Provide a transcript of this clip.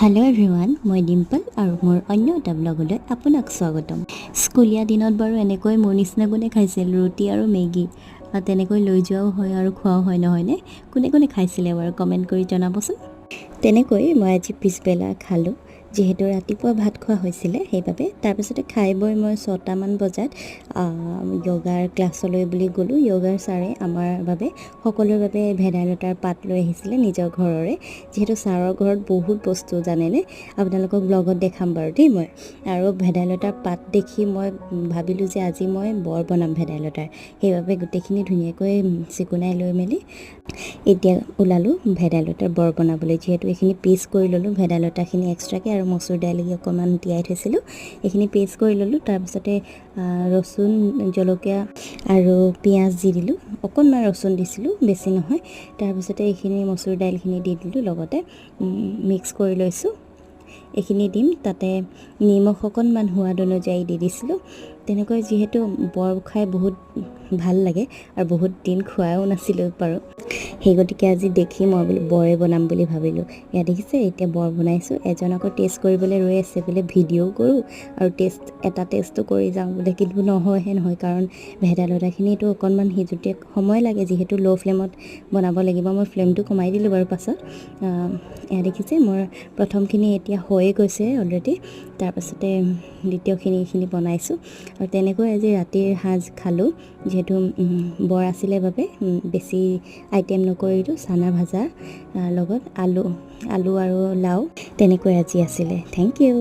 Hello' everyone, মই ডিম্পল আৰু মোৰ অন্য এটা ব্লগলৈ আপোনাক স্বাগতম। স্কুলীয়া দিনত বাৰু এনেকৈ মোৰ নিচিনা কোনে খাইছিল ৰুটি আৰু মেগী, তেনেকৈ লৈ যোৱাও হয় আৰু খোৱাও হয়, নহয়নে? কোনে কোনে খাইছিলে বাৰু কমেণ্ট কৰি জনাবচোন। তেনেকৈ মই আজি পিছবেলা খালোঁ, যিহেতু ৰাতিপুৱা ভাত খোৱা হৈছিলে সেইবাবে। তাৰপিছতে খাই বৈ মই 6টামান বজাত য়োগাৰ ক্লাছলৈ বুলি গ'লোঁ। য়োগাৰ ছাৰে আমাৰ বাবে সকলোৰে বাবে ভেদাইলতাৰ পাত লৈ আহিছিলে নিজৰ ঘৰৰে, যিহেতু ছাৰৰ ঘৰত বহুত বস্তু জানেনে, আপোনালোকক ব্লগত দেখাম বাৰু দেই মই। আৰু ভেদাইলতাৰ পাত দেখি মই ভাবিলোঁ যে আজি মই বৰ বনাম ভেদাইলতাৰ, সেইবাবে গোটেইখিনি ধুনীয়াকৈ চিকুণাই লৈ মেলি এতিয়া ওলালোঁ ভেদাইলতাৰ বৰ বনাবলৈ। যিহেতু এইখিনি পেষ্ট কৰি ল'লোঁ, ভেদাইলতাখিনি এক্সট্ৰাকৈ আৰু মচুৰ দাইল অকণমান তিয়াই থৈছিলোঁ, এইখিনি পেষ্ট কৰি ল'লোঁ। তাৰপিছতে ৰচুন, জলকীয়া আৰু পিঁয়াজ দি দিলোঁ, অকণমান ৰচুন দিছিলোঁ, বেছি নহয়। তাৰপিছতে এইখিনি মচুৰ দাইলখিনি দি দিলোঁ, লগতে মিক্স কৰি লৈছোঁ। এইখিনি দিম, তাতে নিমখ অকণমান সোৱাদ অনুযায়ী দি দিছিলোঁ। তেনেকৈ যিহেতু বৰ খাই বহুত ভাল লাগে আৰু বহুত দিন খোৱাও নাছিলোঁ বাৰু, সেই গতিকে আজি দেখি মই বোলো বৰে বনাম বুলি ভাবিলোঁ। এয়া দেখিছে, এতিয়া বৰ বনাইছোঁ। এজন আকৌ টেষ্ট কৰিবলৈ ৰৈ আছে বোলে, ভিডিঅ' কৰোঁ আৰু টেষ্টো কৰি যাওঁ বোলে, কিন্তু নহয়হে নহয়, কাৰণ ভেদাইলতাখিনিতো অকণমান সিজোতে সময় লাগে, যিহেতু ল' ফ্লেমত বনাব লাগিব। মই ফ্লেমটো কমাই দিলোঁ বাৰু পাছত। এয়া দেখিছে, মোৰ প্ৰথমখিনি এতিয়া হৈয়ে গৈছে অলৰেডি, তাৰপাছতে দ্বিতীয়খিনি বনাইছোঁ। আৰু তেনেকৈ আজি ৰাতিৰ সাজ খালোঁ, যিহেতু বৰ আছিলে বাবে বেছি আইটেম নকৰিলোঁ। চানা ভাজা লগত আলু আৰু লাও, তেনেকৈ আজি আছিলে। Thank U.